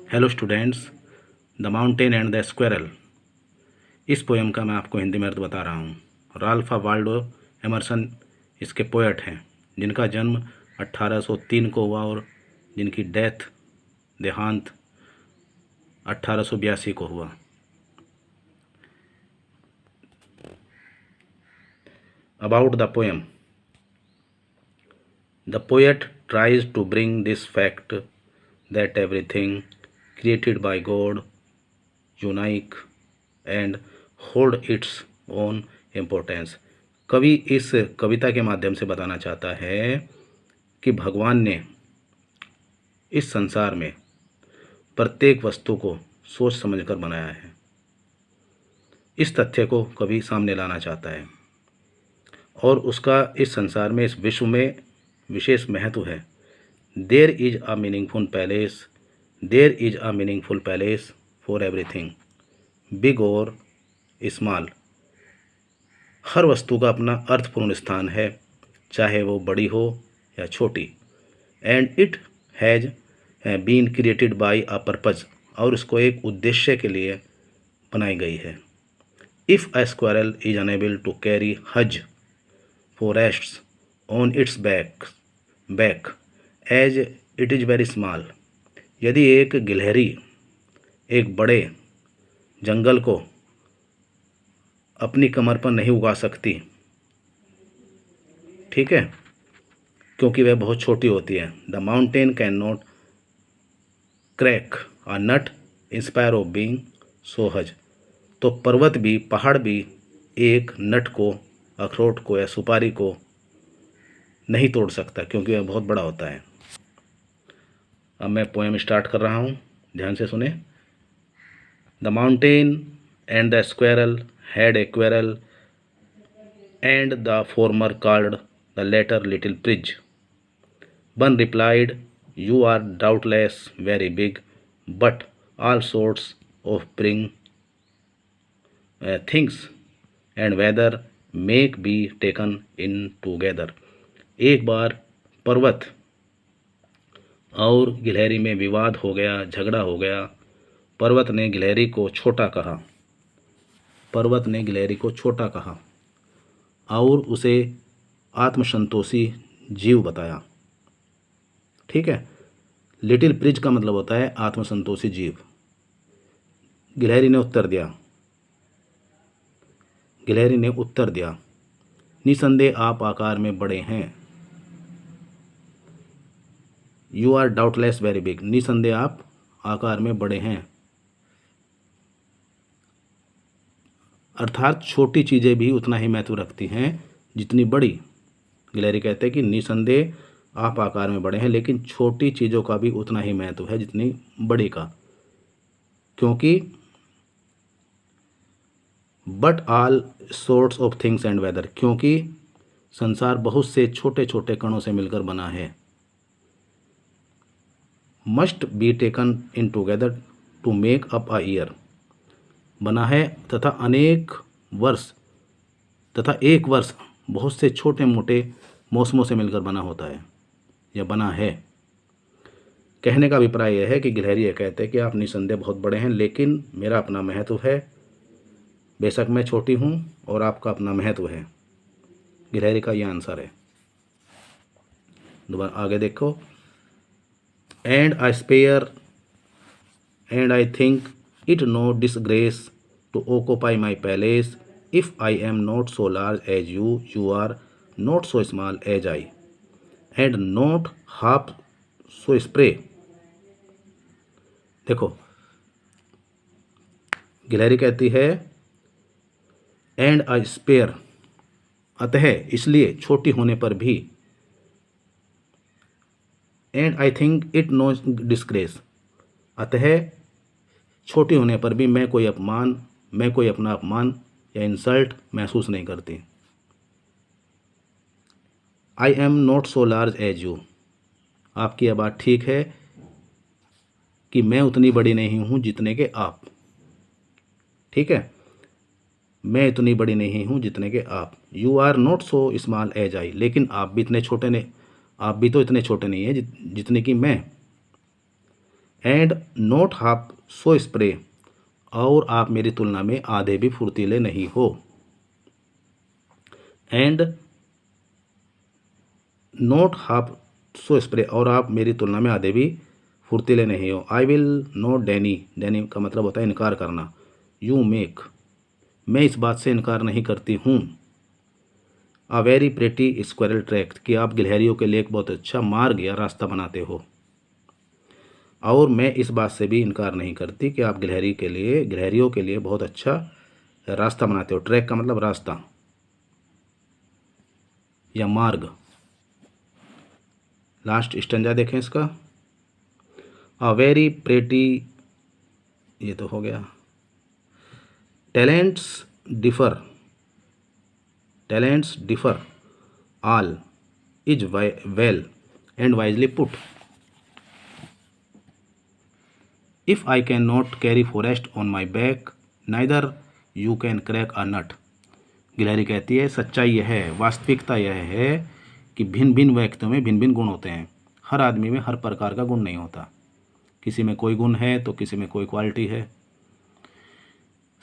Hello students, the mountain and the squirrel. इस poem का मैं आपको हिंदी में अर्थ बता रहा हूँ। राल्फ वाल्डो एमर्सन इसके पोएट हैं, जिनका जन्म 1803 को हुआ और जिनकी देहांत 1882 को हुआ। About the poem, the poet tries to bring this fact that everything created by God unique and hold its own importance। कवि इस कविता के माध्यम से बताना चाहता है कि भगवान ने इस संसार में प्रत्येक वस्तु को सोच समझकर बनाया है। इस तथ्य को कवि सामने लाना चाहता है और उसका इस संसार में, इस विश्व में विशेष महत्व है। There is a meaningful palace for everything, big और स्मॉल। हर वस्तु का अपना अर्थपूर्ण स्थान है, चाहे वो बड़ी हो या छोटी। And it has been created by a purpose, और इसको एक उद्देश्य के लिए बनाई गई है। If a squirrel is unable to carry his forests on its back as it is very small. यदि एक गिलहरी एक बड़े जंगल को अपनी कमर पर नहीं उगा सकती, ठीक है, क्योंकि वह बहुत छोटी होती है। The mountain can not crack a nut inspire of being so huge. तो पर्वत भी, पहाड़ भी एक नट को, अखरोट को या सुपारी को नहीं तोड़ सकता, क्योंकि वह बहुत बड़ा होता है। अब मैं पोएम स्टार्ट कर रहा हूँ, ध्यान से सुने। The mountain and the squirrel had a quarrel and the former called the latter little pridge. One replied, "You are doubtless very big, but all sorts of bring things and whether make be taken in together." एक बार पर्वत और गिलहरी में विवाद हो गया, झगड़ा हो गया। पर्वत ने गिलहरी को छोटा कहा और उसे आत्मसंतोषी जीव बताया, ठीक है। लिटिल प्रिज का मतलब होता है आत्मसंतोषी जीव। गिलहरी ने उत्तर दिया, निसंदेह आप आकार में बड़े हैं। You are doubtless very big, निसंदेह आप आकार में बड़े हैं, अर्थात छोटी चीज़ें भी उतना ही महत्व रखती हैं जितनी बड़ी। गिलहरी कहते हैं कि निसंदेह आप आकार में बड़े हैं, लेकिन छोटी चीज़ों का भी उतना ही महत्व है जितनी बड़ी का, क्योंकि but all sorts of things and weather, क्योंकि संसार बहुत से छोटे छोटे कणों से मिलकर बना है। Must be taken in together to make up a year, बना है तथा एक वर्ष बहुत से छोटे मोटे मौसमों से मिलकर बना होता है या बना है। कहने का अभिप्राय यह है कि गिलहरी यह कहते हैं कि आप निसंदेह बहुत बड़े हैं, लेकिन मेरा अपना महत्व है। बेशक मैं छोटी हूँ और आपका अपना महत्व है। गिलहरी का यह आंसर है। दोबारा आगे देखो। And I think it no disgrace to occupy my palace if I am not so large as you, you are not so small as I, and not half so spray। देखो, गिलहरी कहती है and I spare, अतः इसलिए छोटी होने पर भी, and I think it no disgrace, अतः छोटी होने पर भी मैं कोई अपना अपमान या इंसल्ट महसूस नहीं करती। I am not so large as you, आपकी यह बात ठीक है कि मैं उतनी बड़ी नहीं हूँ जितने के आप, ठीक है, मैं इतनी बड़ी नहीं हूँ जितने के आप। You are not so small as I, लेकिन आप भी तो इतने छोटे नहीं हैं जितने की मैं। And not half so spray, और आप मेरी तुलना में आधे भी फुर्तीले नहीं हो। And not half so spray, और आप मेरी तुलना में आधे भी फुर्तीले नहीं हो। आई विल नॉट डेनी, डेनी का मतलब होता है इनकार करना। यू मेक, मैं इस बात से इनकार नहीं करती हूँ। A very pretty squirrel track, कि आप गिलहरियों के लिए एक बहुत अच्छा मार्ग या रास्ता बनाते हो। और मैं इस बात से भी इनकार नहीं करती कि आप गिलहरियों के लिए बहुत अच्छा रास्ता बनाते हो। ट्रैक का मतलब रास्ता या मार्ग। लास्ट स्टैंजा देखें इसका। अ वेरी प्रेटी, ये तो हो गया। Talents differ, talents differ all is well and wisely put. If I can not carry forest on my back, neither you can crack a nut. गिलहरी कहती है सच्चाई यह है, वास्तविकता यह है कि भिन्न भिन्न व्यक्तियों में भिन्न भिन्न गुण होते हैं। हर आदमी में हर प्रकार का गुण नहीं होता, किसी में कोई गुण है तो किसी में कोई क्वालिटी है।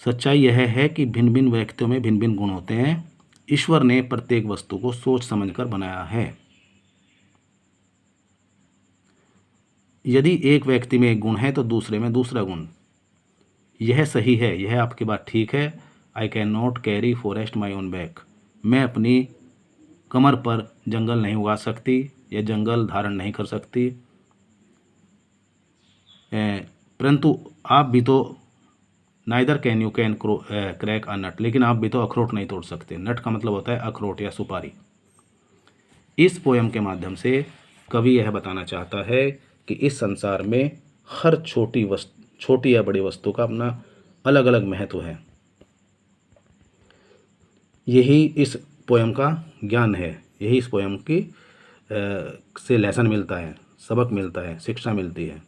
सच्चाई यह है कि भिन्न भिन्न व्यक्तियों में भिन्न भिन्न गुण होते हैं। ईश्वर ने प्रत्येक वस्तु को सोच समझकर बनाया है। यदि एक व्यक्ति में एक गुण है तो दूसरे में दूसरा गुण। यह सही है, यह आपकी बात ठीक है। आई can not carry forest my own back, मैं अपनी कमर पर जंगल नहीं उगा सकती या जंगल धारण नहीं कर सकती। परंतु आप भी तो, neither can you can crack a nut, लेकिन आप भी तो अखरोट नहीं तोड़ सकते। नट का मतलब होता है अखरोट या सुपारी। इस पोयम के माध्यम से कवि यह बताना चाहता है कि इस संसार में हर छोटी या बड़ी वस्तु का अपना अलग अलग महत्व है। यही इस पोयम का ज्ञान है, यही इस पोयम की से लेसन मिलता है, सबक मिलता है, शिक्षा मिलती है।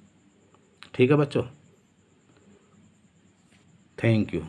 ठीक है बच्चों, थैंक यू।